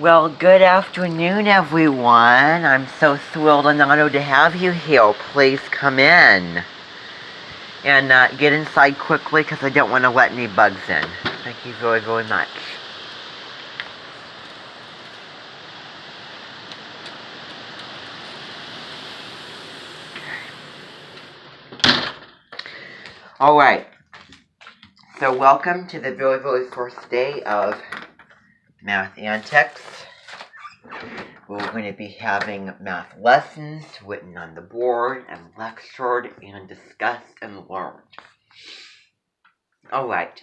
Well, good afternoon, everyone. I'm so thrilled and honored to have you here. Please come in and get inside quickly because I don't want to let any bugs in. Thank you very, very much. All right. So welcome to the very, very first day of Math Antics. We're going to be having math lessons written on the board and lectured and discussed and learned. All right.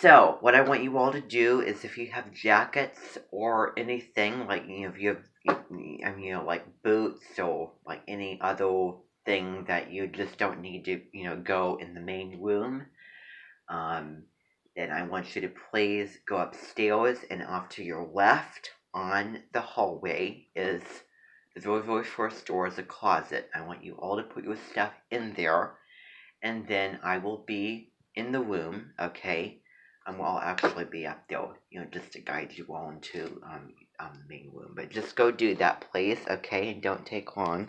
So, what I want you all to do is if you have jackets or anything, like, if you have, like boots or like any other thing that you just don't need to, go in the main room, then I want you to please go upstairs, and off to your left on the hallway is the very, very first door is a closet. I want you all to put your stuff in there, and then I will be in the room, okay? I'll actually be up there, just to guide you all into the main room. But just go do that, please, okay? And don't take long.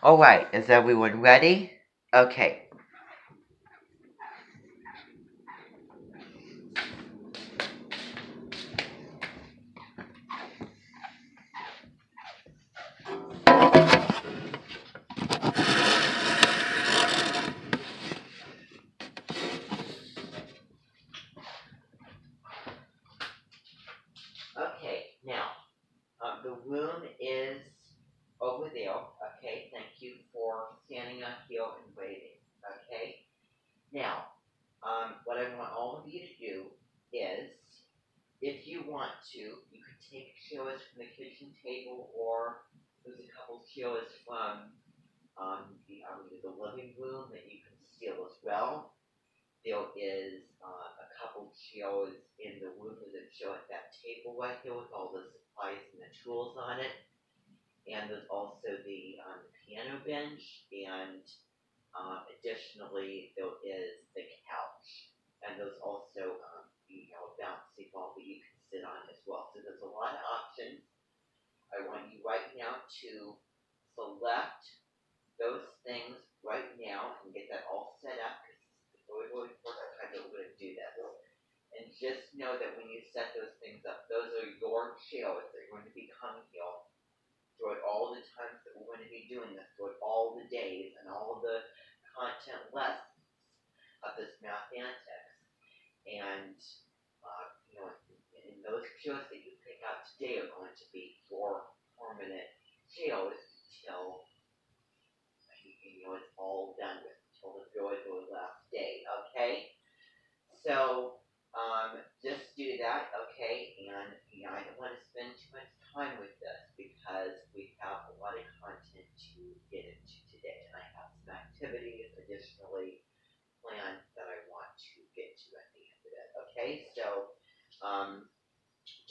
All right, is everyone ready? Okay. Okay, now, the room is over there, okay? Thank you for standing up here and waiting, okay? Now, what I want all of you to do is, if you want to, you could take chairs from the kitchen table, or there's a couple chairs from the living room that you can steal as well. There is a couple chairs in the room. There's a chair at that table right here with all the supplies and the tools on it. And there's also the piano bench, and additionally there is the couch. And there's also a bouncy ball that you can sit on as well. So there's a lot of options. I want you right now to select those things right now and get that all set up, because it's really, really important time that we're going to do this. And just know that when you set those things up, those are your chairs that are going to be coming here throughout all the times that we're going to be doing this, throughout all the days and all the content lessons of this Math Antics. And and those chairs that you pick out today are going to be your permanent chairs until it's all done with, until the very, very last day, okay? So, just do that, okay? And I don't want to spend too much time with this because we have a lot of content to get into today, and I have some activities additionally planned that I want to get to at the end of it, okay? So,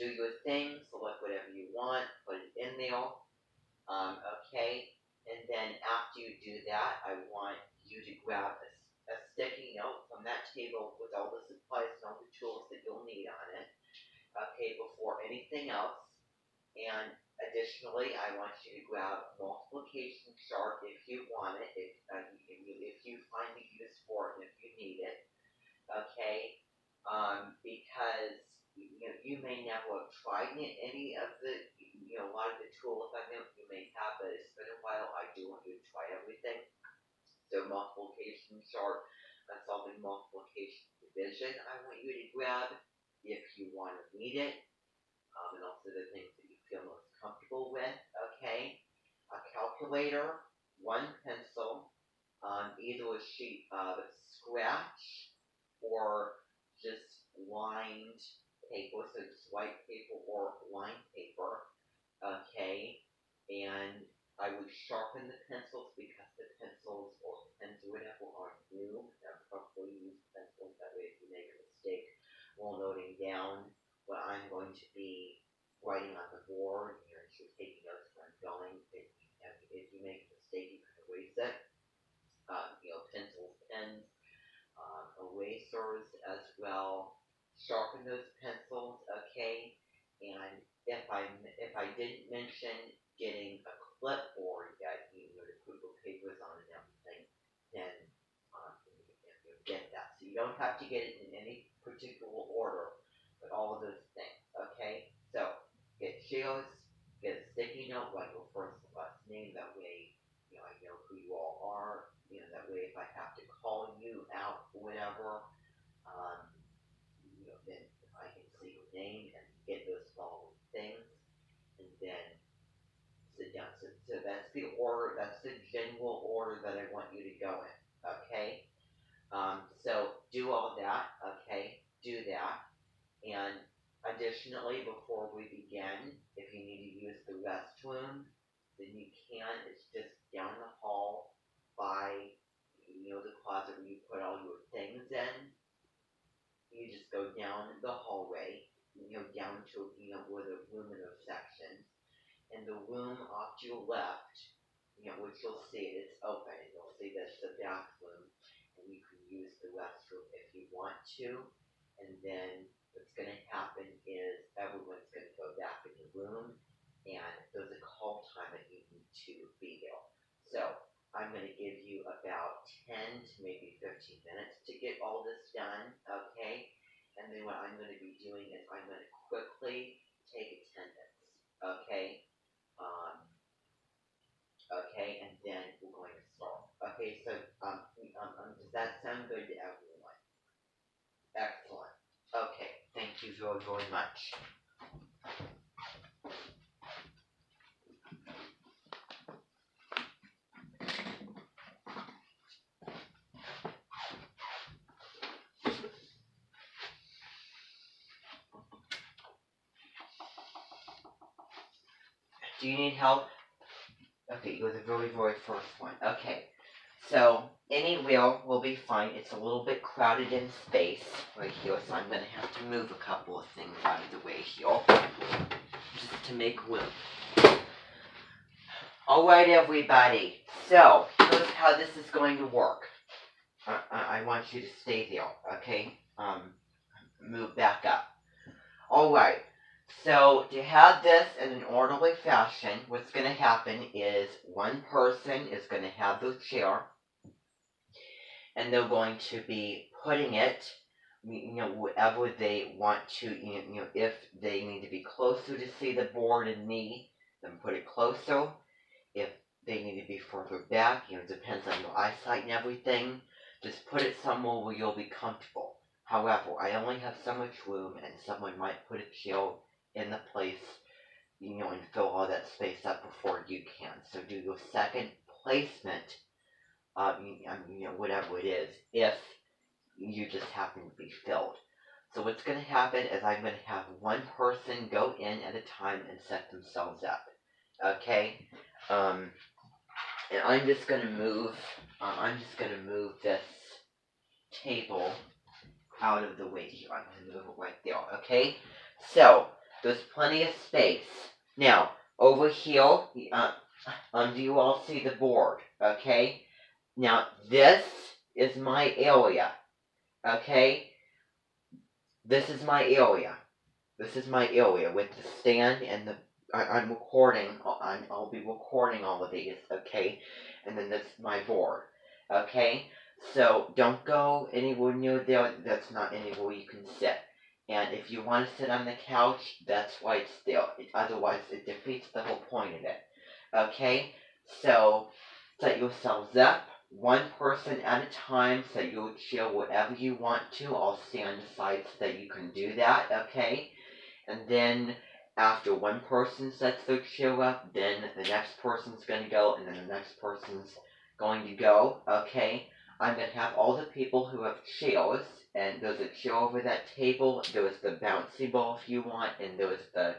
do your thing, select whatever you want, put it in there, okay? And then after you do that, I want you to grab a sticky note from that table with all the supplies and all the tools that you'll need on it, okay, before anything else. And additionally, I want you to grab a multiplication chart if you want it, if you find the use for it, and if you need it, okay? Because you may never have tried any of the, a lot of the tools I know you may have, but it's been a while. I do want you to try everything. So multiplication chart, solving multiplication division, I want you to grab if you want to read it, and also the things that you feel most comfortable with, okay? A calculator, one pencil, either a sheet of scratch or just lined paper, so just white paper or lined paper, okay? And I would sharpen the pencils because the pencils or pens or whatever are new. Preferably use pencils, that way if you make a mistake while noting down what I'm going to be writing on the board, you're taking notes where I'm going. If you make a mistake, you can erase it. Pencils, pens, erasers as well. Sharpen those pencils, okay? And You don't have to get it in any particular order, but all of those things, okay? So, get chairs, get a sticky note, like your first and last name, that way, I know who you all are, that way if I have to call you out or whatever, um, then I can see your name and get those following things, and then sit down. So that's the order, that's the general order that I want you to go in, okay? So do all that, okay? Do that. And additionally, before we begin, if you need to use the restroom, then you can. It's just down the hall by, the closet where you put all your things in. You just go down the hallway, down to, where the luminous sections. And the room off to your left, which you'll see it's open, and you'll see that's the bathroom, and you can use the restroom if you want to. And then what's going to happen is everyone's going to go back in the room, and there's a call time that you need to be there. So I'm going to give you about 10 to maybe 15 minutes to get all this done, okay? And then what I'm going to be doing is I'm going to quickly take attendance, okay? Okay, and then we're going to start. Okay, so does that sound good to everyone? Excellent. Okay, thank you very, very much. Do you need help? Okay, you're the very, very first one. Okay, so anywhere will be fine. It's a little bit crowded in space right here, so I'm going to have to move a couple of things out of the way here, just to make room. Alright, everybody, so here's how this is going to work. I want you to stay there, okay? Move back up. Alright, so to have this in an orderly fashion, what's going to happen is one person is going to have their chair, and they're going to be putting it, wherever they want to, if they need to be closer to see the board and me, then put it closer. If they need to be further back, depends on your eyesight and everything, just put it somewhere where you'll be comfortable. However, I only have so much room, and someone might put a chair in the place, and fill all that space up before you can. So do your second placement, whatever it is, if you just happen to be filled. So what's going to happen is I'm going to have one person go in at a time and set themselves up. Okay? And I'm just going to move this table out of the way here. I'm going to move it right there, okay? So, there's plenty of space. Now, over here, do you all see the board, okay? Now, this is my area, okay? This is my area. This is my area with the stand and the I'm recording. I'll be recording all of these, okay? And then this is my board, okay? So don't go anywhere near there. That's not anywhere you can sit. And if you want to sit on the couch, that's why it's there. Otherwise, it defeats the whole point of it, okay? So set yourselves up, one person at a time. Set your chair wherever you want to. I'll stand aside so that you can do that, okay? And then after one person sets their chair up, then the next person's going to go, and then the next person's going to go, okay? I'm going to have all the people who have chairs, and there's a chair over that table, there's the bouncy ball if you want, and there's the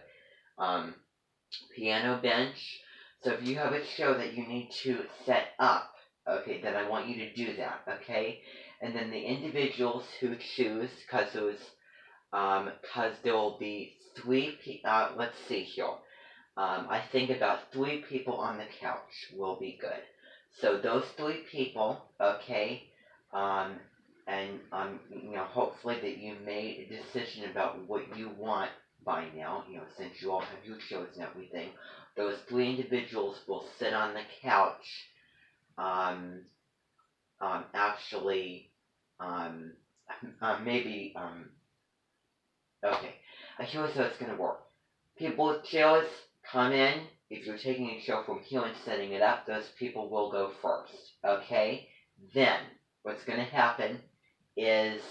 piano bench. So if you have a chair that you need to set up, okay, then I want you to do that, okay? And then the individuals who choose, because there will be let's see here. I think about 3 people on the couch will be good. So those 3 people, okay, and hopefully that you made a decision about what you want by now, since you all have your chairs and everything. Those 3 individuals will sit on the couch, actually, maybe, okay. Here's how it's gonna work. People with chairs come in. If you're taking a chair from here and setting it up, those people will go first. Okay? Then, what's gonna happen is,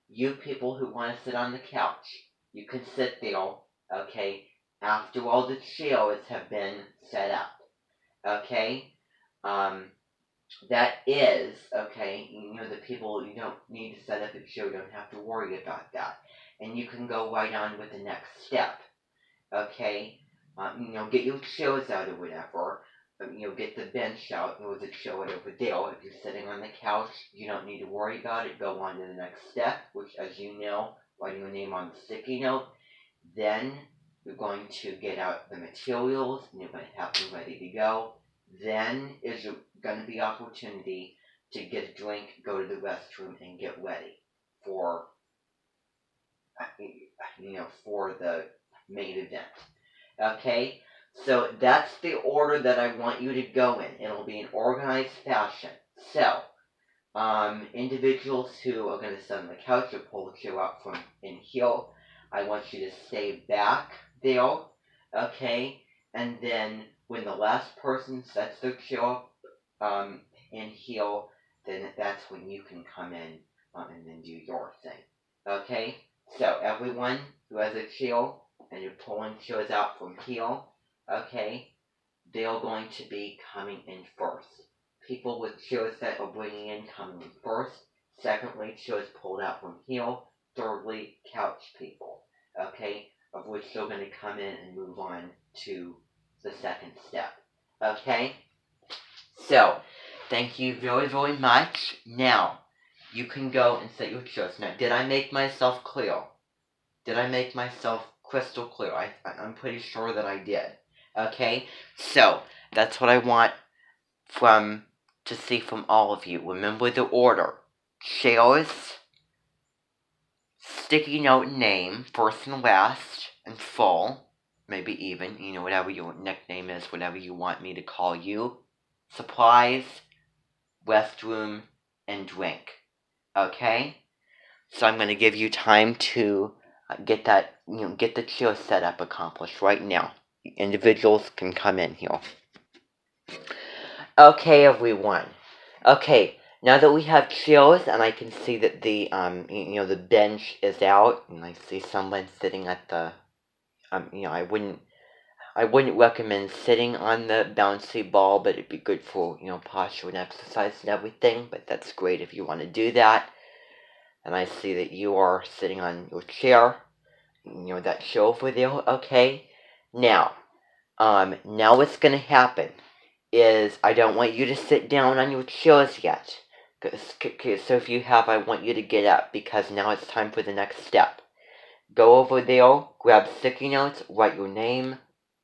you people who want to sit on the couch, you can sit there, okay, after all the chairs have been set up. Okay? Um, that is, okay, the people, you don't need to set up a chair, you don't have to worry about that. And you can go right on with the next step, okay? Get your chairs out or whatever, get the bench out, or the chair over there. If you're sitting on the couch, you don't need to worry about it, go on to the next step, which, as you know, write your name on the sticky note. Then, you're going to get out the materials, and you're going to have them ready to go. Then is going to be opportunity to get a drink, go to the restroom, and get ready for for the main event. Okay, so that's the order that I want you to go in. It'll be an organized fashion. So, individuals who are going to sit on the couch or pull the chair up from in here, I want you to stay back there. Okay, and then when the last person sets their chair in here, then that's when you can come in and then do your thing. Okay, so everyone who has a chair and you're pulling chairs out from here, okay, they're going to be coming in first. People with chairs that are bringing in coming in first. Secondly, chairs pulled out from here. Thirdly, couch people, okay, of which they're going to come in and move on to the second step. Okay? So, thank you very, very much. Now, you can go and set your chairs. Now, did I make myself clear? Did I make myself crystal clear? I'm pretty sure that I did. Okay? So, that's what I want to see from all of you. Remember the order. Chairs, sticky note name, first and last, and full, maybe even, whatever your nickname is, whatever you want me to call you. Supplies, restroom, and drink. Okay? So I'm going to give you time to get the chair set up accomplished right now. Individuals can come in here. Okay, everyone. Okay, now that we have chairs and I can see that the the bench is out, and I see someone sitting at the I wouldn't recommend sitting on the bouncy ball, but it'd be good for posture and exercise and everything. But that's great if you want to do that. And I see that you are sitting on your chair, that chair over there. Okay, now what's gonna happen is I don't want you to sit down on your chairs yet. So if you have, I want you to get up because now it's time for the next step. Go over there, grab sticky notes, write your name,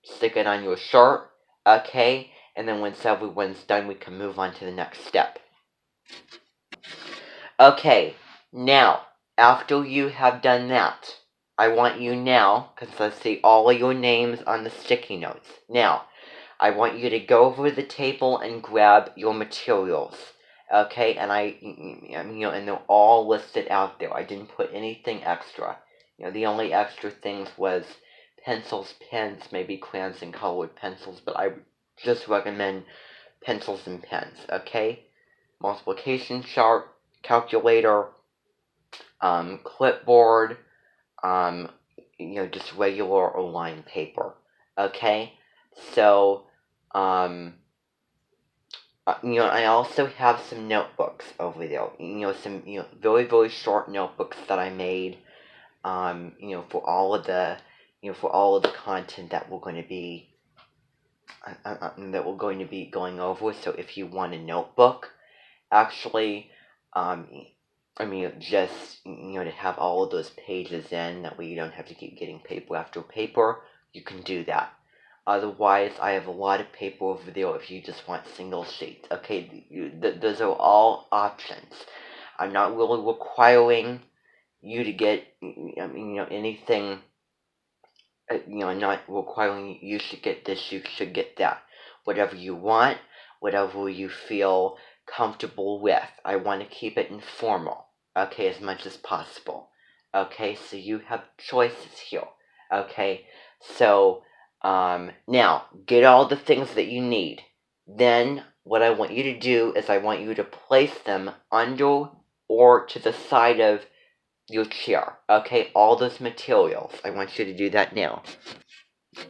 stick it on your shirt, okay? And then once everyone's done, we can move on to the next step. Okay, now, after you have done that, I want you now, because I see all of your names on the sticky notes. Now, I want you to go over the table and grab your materials, okay? And and they're all listed out there. I didn't put anything extra. The only extra things was pencils, pens, maybe crayons and colored pencils, but I just recommend pencils and pens, okay? Multiplication chart, calculator, clipboard, just regular or lined paper, okay? So, I also have some notebooks over there. Some very, very short notebooks that I made. For all of the content that we're going to be going over. So if you want a notebook, actually, just to have all of those pages in, that way you don't have to keep getting paper after paper. You can do that. Otherwise, I have a lot of paper over there if you just want single sheets. Okay, those are all options. I'm not really requiring you to get, anything. I'm not requiring you should get this, you should get that. Whatever you want, whatever you feel comfortable with. I want to keep it informal. okay, as much as possible. Okay, so you have choices here. Okay, so now get all the things that you need. Then what I want you to do is I want you to place them under or to the side of your chair. Okay, all those materials. I want you to do that now.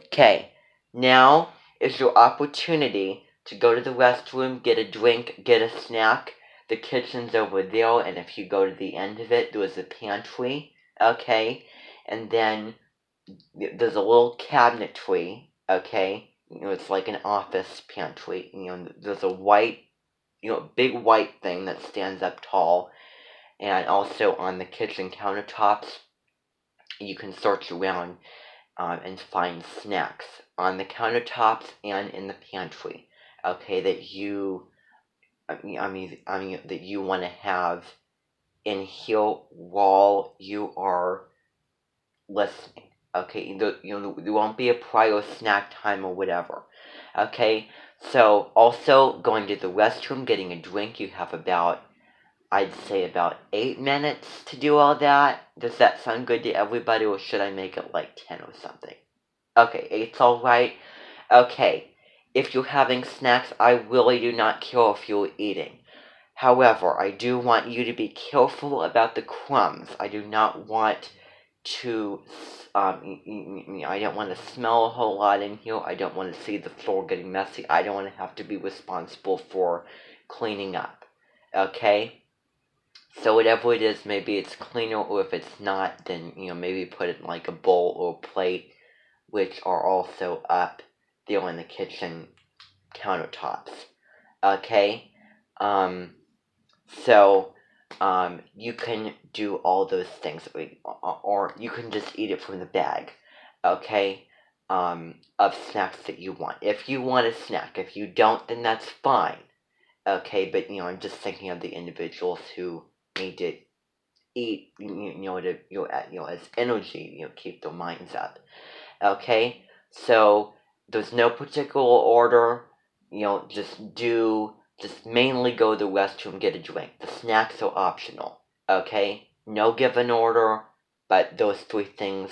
Okay, now is your opportunity to go to the restroom, get a drink, get a snack. The kitchen's over there, and if you go to the end of it, there's a pantry, okay? And then there's a little cabinetry, okay? It's like an office pantry. There's a white, big white thing that stands up tall. And also on the kitchen countertops, you can search around and find snacks on the countertops and in the pantry. Okay, that you, that you want to have in here while you are listening. Okay, there won't be a prior snack time or whatever. Okay, so also going to the restroom, getting a drink. You have about, I'd say, about 8 minutes to do all that. Does that sound good to everybody, or should I make it like 10 or something? Okay, 8's alright. Okay, if you're having snacks, I really do not care if you're eating. However, I do want you to be careful about the crumbs. I do not want to, I don't want to smell a whole lot in here. I don't want to see the floor getting messy. I don't want to have to be responsible for cleaning up. Okay? So whatever it is, maybe it's cleaner, or if it's not, then, maybe put it in like a bowl or a plate, which are also up there on the kitchen countertops. Okay? So, you can do all those things, or you can just eat it from the bag, okay, of snacks that you want. If you want a snack, if you don't, then that's fine, okay, but, I'm just thinking of the individuals who need to eat, as energy, keep their minds up, okay, so, there's no particular order, just mainly go to the restroom, get a drink. The snacks are optional, okay? No given order, but those 3 things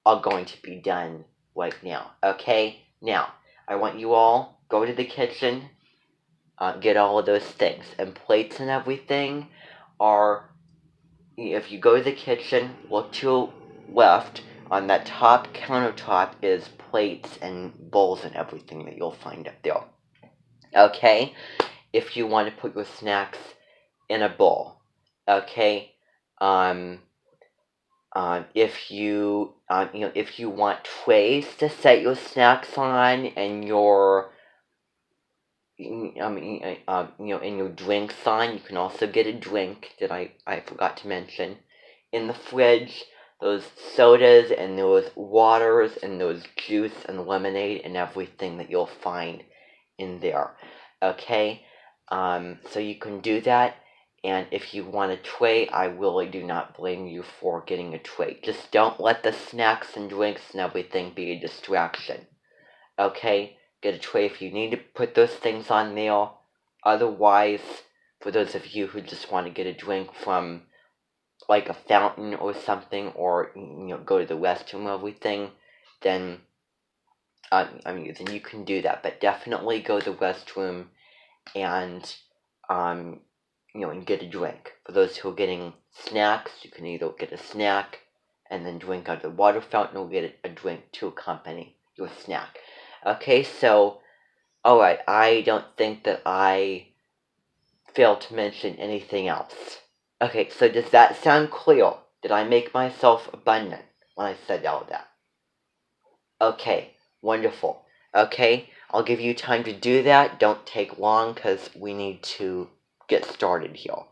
are going to be done right now, okay? Now, I want you all, go to the kitchen, get all of those things. And plates and everything are, if you go to the kitchen, look to your left, on that top countertop is plates and bowls and everything that you'll find up there. Okay? If you want to put your snacks in a bowl. Okay? If you want trays to set your snacks on and your and your drinks on, you can also get a drink that I forgot to mention. In the fridge, those sodas and those waters and those juice and lemonade and everything that you'll find in there. Okay? So you can do that, and if you want a tray, I really do not blame you for getting a tray. Just don't let the snacks and drinks and everything be a distraction. Okay? Get a tray if you need to put those things on there. Otherwise, for those of you who just want to get a drink from like a fountain or something, or go to the restroom or everything, then then you can do that. But definitely go to the restroom and and get a drink. For those who are getting snacks, you can either get a snack and then drink out of the water fountain, or get a drink to accompany your snack. Okay, so, alright, I don't think that I failed to mention anything else. Okay, so does that sound clear? Did I make myself abundant when I said all that? Okay, wonderful. Okay, I'll give you time to do that. Don't take long, because we need to get started here.